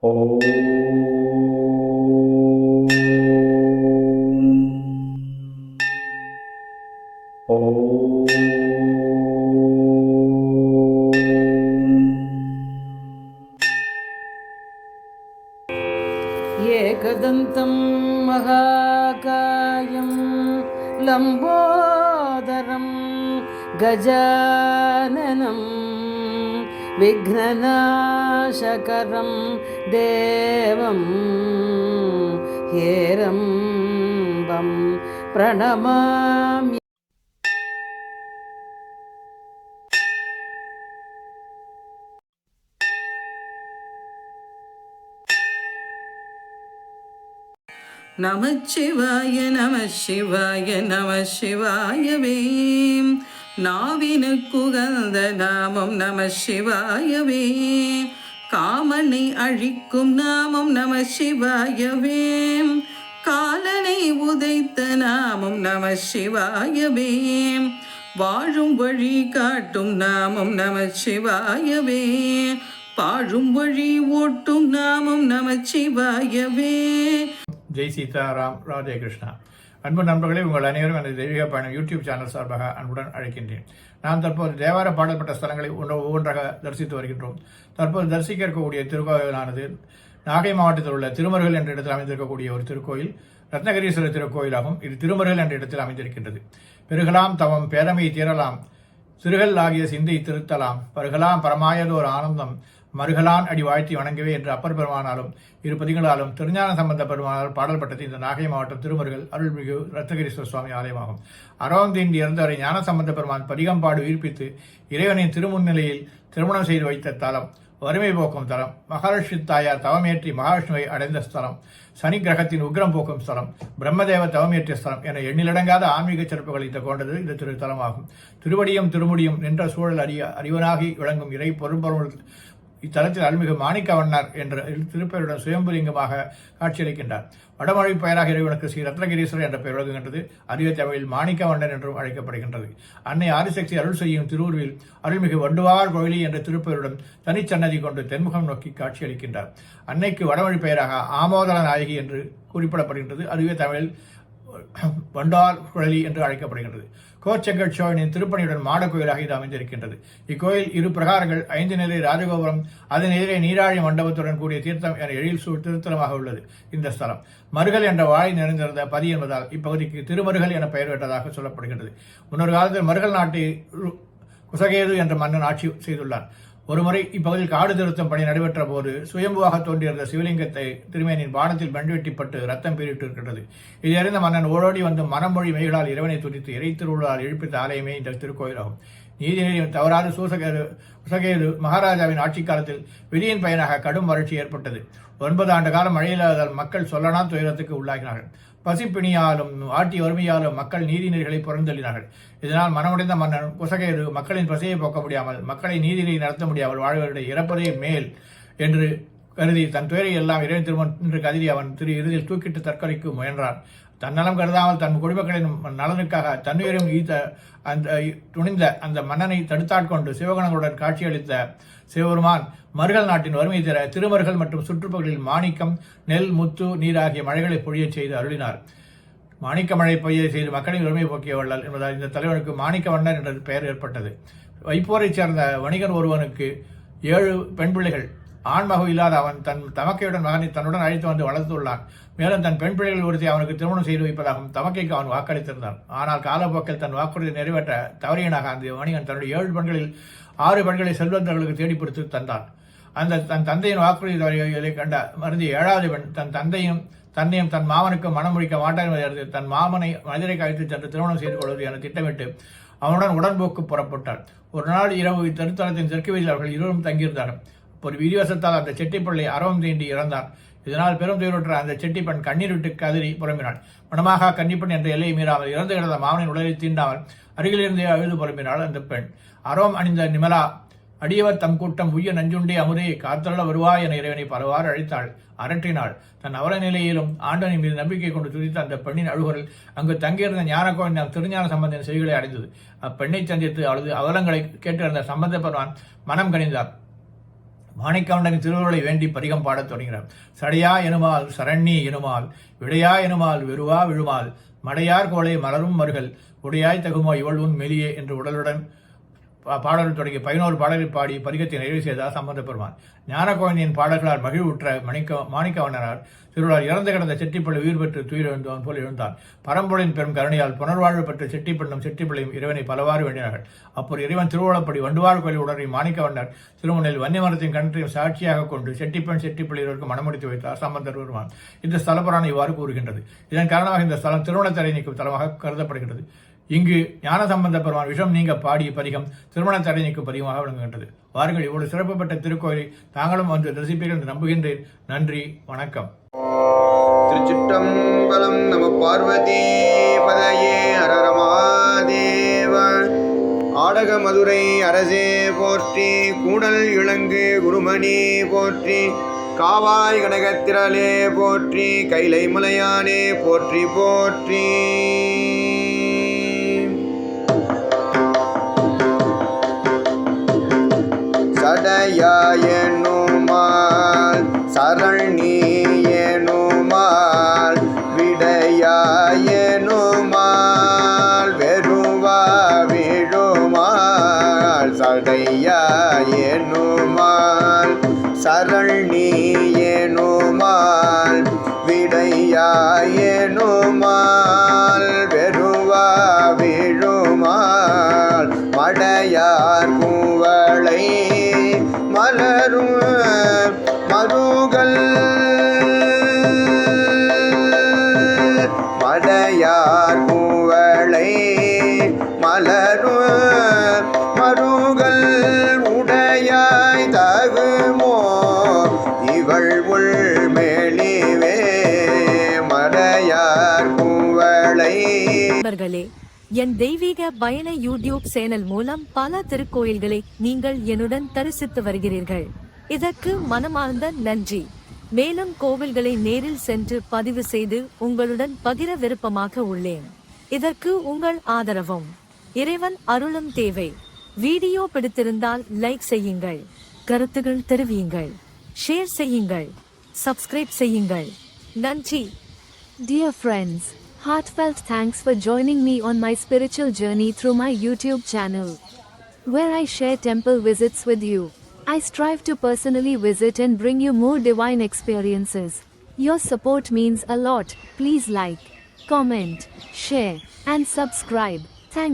ஓம் ஓம் ஏகதந்தம் மகாகாயம் லம்போதரம் கஜானனம் விக்னநாசகரம் தேவம் ஹேரம்பம் பிரணமாமி. நமச்சிவாய நமசிவாய நமசிவாயவே. நாவினுக்குகந்த நாமம் நமசிவாயவே. காமனை அழிக்கும் நாமம் நமசிவாயவே. காலனை உதைத்த நாமம் நமசிவாயவே. வாழும் வழி காட்டும் நாமம் நமசிவாயவே. பாழும் வழி ஓட்டும் நாமம் நமசிவாயவே. ஜெய் சீதாராம், ராதே கிருஷ்ணா. அன்பு நண்பர்களே, உங்கள் அனைவரும் எனது தெய்வீக பயணம் யூடியூப் சேனல் சார்பாக அன்புடன் அழைக்கின்றேன். நாம் தற்போது தேவார பாடல்பட்ட ஸ்தலங்களை ஒவ்வொன்றாக தரிசித்து வருகின்றோம். தற்போது தரிசிக்க இருக்கக்கூடிய திருக்கோயிலானது நாகை மாவட்டத்தில் உள்ள திருமருகல் என்ற இடத்தில் அமைந்திருக்கக்கூடிய ஒரு திருக்கோயில் ரத்னகிரீஸ்வரர் திருக்கோயிலாகும். இது திருமருகல் என்ற இடத்தில் அமைந்திருக்கின்றது. பெருகலாம் தவம் பேரமை தீரலாம், சிறுகல் ஆகிய சிந்தை திருத்தலாம், பருகலாம் பரமாயதோர் ஆனந்தம், மருகலான் அடி வாழ்த்தி வணங்கவே என்று அப்பர் பெருமானாலும் இரு பதிகளாலும் திருஞான சம்பந்த பெருமானால் பாடல்பட்டது இந்த நாகை மாவட்டம் திருமருகல் அருள்மிகு ரத்னகிரீஸ்வர சுவாமி ஆலயமாகும். அறவம் தீண்டி இறந்தவரை ஞான சம்பந்த பெருமான் பதிகம்பாடு உயிர்ப்பித்து இறைவனின் திருமுன்னிலையில் திருமணம் செய்து வைத்த தலம், வறுமை போக்கும் தலம், மகாலட்சுமி தாயார் தவமேற்றி மகாவிஷ்ணுவை அடைந்த ஸ்தலம், சனி கிரகத்தின் உக்ரம் போக்கும் ஸ்தலம், பிரம்மதேவ தவமேற்றிய ஸ்தலம் என எண்ணிலடங்காத ஆன்மீக சிறப்புகளை கொண்டது இந்த திருத்தலமாகும். திருவடியும் திருமுடியும் நின்ற சூழல் அறிவனாகி விளங்கும் இறை பொருள்பொருள் இத்தலத்தில் அருள்மிகு மாணிக்கவண்ணர் என்ற திருப்பெயருடன் சுயம்புலிங்கமாக காட்சியளிக்கின்றார். வடமொழி பெயராக இறைவனுக்கு ஸ்ரீ ரத்னகிரீஸ்வரர் என்ற பெயர் விளங்குகின்றது. அரிய தமிழில் மாணிக்கவண்ணன் என்றும் அழைக்கப்படுகின்றது. அன்னை ஆதிசக்தி அருள் செய்யும் திருவுருவில் அருள்மிகு வண்டுவார் கோயிலி என்ற திருப்பெயருடன் தனிச்சன்னதி கொண்டு தென்முகம் நோக்கி காட்சியளிக்கின்றார். அன்னைக்கு வடமொழி பெயராக ஆமோதர நாயகி என்று குறிப்பிடப்படுகின்றது. அதுவே தமிழில் வண்டார் குழலி என்று அழைக்கப்படுகின்றது. கோச்செங்கல் சோழனின் திருப்பணியுடன் மாட கோயிலாக இது அமைந்திருக்கின்றது. இக்கோயில் இரு பிரகாரங்கள், 5 நிலை ராஜகோபுரம், அதன் எதிரே நீராழி மண்டபத்துடன் கூடிய தீர்த்தம் என எழில் சூழ் திருத்தலமாக உள்ளது. இந்த ஸ்தலம் மருகல் என்ற வாழை நிறைந்திருந்த பதி என்பதால் இப்பகுதிக்கு திருமருகல் என பெயர் பெற்றதாக சொல்லப்படுகின்றது. முன்னொரு காலத்தில் மருகல் நாட்டை குசகேது என்ற மன்னன் ஆட்சி செய்துள்ளார். ஒருமுறை இப்பகுதியில் காடு திருத்தம் பணி நடைபெற்ற போது சுயம்புவாக தோன்றியிருந்த சிவலிங்கத்தை திருமேனின் பானத்தில் பண்டுவெட்டிப்பட்டு ரத்தம் பீரிட்டு இருக்கின்றது. இதை அறிந்த மன்னன் ஓடோடி வந்து மனமொழி மெய்களால் இறைவனை துதித்து இறை திருவிழால் எழுப்பித்த ஆலயமே இந்த திருக்கோயிலாகும். நீதிநெறி தவறாது குசகேது மகாராஜாவின் ஆட்சி காலத்தில் விதியின் பயனாக கடும் வறட்சி ஏற்பட்டது. 9 ஆண்டு காலம் மழையில்லாததால் மக்கள் சொல்லனா துயரத்துக்கு உள்ளாகினார்கள். பசிப்பிணியாலும் ஆட்டி வறுமையாலும் மக்கள் நீதிநெறிகளை புறந்தள்ளினார்கள். இதனால் மனமுடைந்த மன்னன் குசகேது மக்களின் பசியை போக்க முடியாமல், மக்களை நீதிநெறி நடத்த முடியாமல் வாழ்வருடைய இறப்பதே மேல் என்று கருதி தன் துயரை எல்லாம் இறைவன் திருமண் என்று கருதி அவன் இறுதியில் தூக்கிட்டு தற்கொலைக்கு முயன்றான். தன்னலம் கருதாமல் தன் குடிமக்களின் நலனுக்காக தன்னுயிரும் துணிந்த அந்த மன்னனை தடுத்தாட்கொண்டு சிவகணங்களுடன் காட்சியளித்த சிவபெருமான் மருகல் நாட்டின் வறுமை தர திருமருகல் மற்றும் சுற்றுப்பகுதியில் மாணிக்கம், நெல், முத்து, நீர் ஆகிய மழைகளை பொழியச் செய்து அருளினார். மாணிக்க மழை பொய்யை செய்து மக்களின் வறுமை போக்கிய வள்ளல் என்பதால் இந்த தலைவனுக்கு மாணிக்கவண்ணர் என்ற பெயர் ஏற்பட்டது. வைப்போரைச் சேர்ந்த வணிகன் ஒருவனுக்கு 7 பெண் பிள்ளைகள். ஆண்மகு இல்லாத அவன் தன் தமக்கையுடன் மகனை தன்னுடன் அழைத்து வந்து வளர்த்துள்ளான். மேலும் தன் பெண் பிள்ளைகள் ஒருத்தி அவனுக்கு திருமணம் செய்து வைப்பதாகவும் தமக்கைக்கு அவன் வாக்களித்திருந்தான். ஆனால் காலப்போக்கில் தன் வாக்குறுதி நிறைவேற்ற தவறியனாக அந்த வணிகன் தன்னுடைய 7 பெண்களில் 6 பெண்களை செல்வந்தர்களுக்கு தேடிப்பிடித்து தந்தான். தன் தந்தையின் வாக்குறுதி தவறியதை கண்ட மருந்தி 7வது பெண் தன் தன்னையும் தன் மாமனுக்கு மனம் முடிக்க மாட்டான் என்பதை அறிந்து தன் மாமனை மனிதரை கழித்து சென்று திருமணம் செய்து கொள்வது என திட்டமிட்டு அவனுடன் உடன்போக்கு புறப்பட்டார். ஒரு நாள் இரவு இத்தருத்தலத்தின் தெற்கு வீதியில் அவர்கள் இருவரும் தங்கியிருந்தார்கள். ஒரு விதிவசத்தால் அந்த செட்டிப்பிள்ளை அறவம் தீண்டி இறந்தான். இதனால் பெரும் துயருற்ற அந்த செட்டிப்பெண் கண்ணீர் விட்டு கதறி புலம்பினாள். மனமாக கன்னிப்பெண் என்ற எல்லையை மீறாமல் இறந்து கிடந்த மாமனின் உடலை தீண்டாமல் அருகிலிருந்தே அழுது புலம்பினாள் அந்த பெண். அறவம் அணிந்த நிமலா, அடியவர் தம் கூட்டம் உய்ய நஞ்சுண்டே அமுதே காத்தருள வருவாய் என இறைவனை பலவாறு அழைத்தாள், அரற்றினாள். தன் அவல நிலையிலும் ஆண்டனின் மீது நம்பிக்கை கொண்டு துதித்த அந்த பெண்ணின் அழுகுரல் அங்கு தங்கியிருந்த ஞானக்கோவின் திருஞான சம்பந்தின் செவிகளை அடைந்தது. அப்பெண்ணை சந்தித்து அவளது அவலங்களை கேட்டிருந்த சம்பந்த பெருமான் மனம் கனிந்தார். மாணிக்கவண்ணனின் திருவுருளை வேண்டி பதிகம் பாடத் தொடங்கினார். சடையா எனுமால் சரண்ணி எனுமால் விடையா எனுமால் வெறுவா விழுமால் மடையார் கோளை மலரும் மருகல் உடையாய் தகுமோ இவள் உன் மெலியே என்று உடலுடன் பாடல் தொடங்கி 11 பாடலை பாடி பதிகத்தை நிறைவு செய்தார் சம்பந்த பெருமான். ஞானகோவிந்தின் பாடல்களால் மகிழ்வுற்ற மாணிக்கவண்ணனார் திருவிழால் இறந்து கிடந்த செட்டிப்பிள்ளை உயிர் பெற்று துயிலெழுந்தவன் போல் எழுந்தான். பரம்பொருளின் பெரும் கருணையால் புனர்வாழ்வு பெற்ற செட்டிப்பெண்ணும் செட்டிப்பிள்ளையும் இறைவனை பலவாறு வேண்டினார்கள். அப்போது இறைவன் திருவுளப்படி வண்டுவாழ் கோயில் உடனே மாணிக்கவண்ணர் திருமுனையில் வன்னிமரத்தின் கணத்தையும் சாட்சியாக கொண்டு செட்டிப்பெண் செட்டிப்பிள்ளையருக்கு மனமுடித்து வைத்தார் சம்பந்தர் பெருமான். இந்த ஸ்தல புராணம் இவ்வாறு கூறுகின்றது. இதன் காரணமாக இந்த ஸ்தலம் திருமணத்தடை நீக்கும் தலமாக கருதப்படுகிறது. இங்கு ஞானசம்பந்த பெருமான் விஷம் நீங்க பாடிய பதிகம் திருமண தடை நீக்கும் பதிகமாக விளங்குகின்றது. வாருங்கள், இவ்வளவு சிறப்பு பெற்ற திருக்கோயிலை தாங்களும் வந்து தரிசிப்பீர்கள் என்று நம்புகின்றேன். நன்றி, வணக்கம். திருச்சிற்றம்பலம். நம பார்வதி பதையே அரரமாதேவ. ஆடக மதுரை அரசே போற்றி, கூடல் இளங்கு குருமணி போற்றி, காவாய் கனகத்திரளே போற்றி, கைலை மலையானே போற்றி போற்றி. சடையாயனுமால் சரண்யனுமால் விடையாயனுமால் வெறுவா விழுமால் சடையாயனுமால் சரண்யனுமால் விடையாயனுமால் வெறுவா விழுமால் மடையார் கூவளை மலரும் மருகல் மடையார் கூவளை மலரும் மருகல் உடையாய் தகுமோ இவள் உள் மெலிவே மடையார் கூவளை. நண்பர்களே, என் தெய்வீக பயண யூடியூப் சேனல் மூலம் பல திருக்கோயில்களை நீங்கள் என்னுடன் தரிசித்து வருகிறீர்கள். இதற்கு மனமார்ந்த நன்றி. மேலும் கோவில்களை நேரில் சென்று பதிவு செய்து உங்களுடன் பகிர விருப்பமாக உள்ளேன். இதற்கு உங்கள் ஆதரவும் இறைவன் அருளும் தேவை. வீடியோ பிடித்திருந்தால் லைக் செய்யுங்கள், கருத்துகள் தெரிவியுங்கள், ஷேர் செய்யுங்கள், சப்ஸ்கிரைப் செய்யுங்கள். நன்றி. Dear friends, heartfelt thanks for joining me on my spiritual journey through my YouTube channel, where I share temple visits with you. I strive to personally visit and bring you more divine experiences. Your support means a lot. Please like, comment, share, and subscribe. Thank you.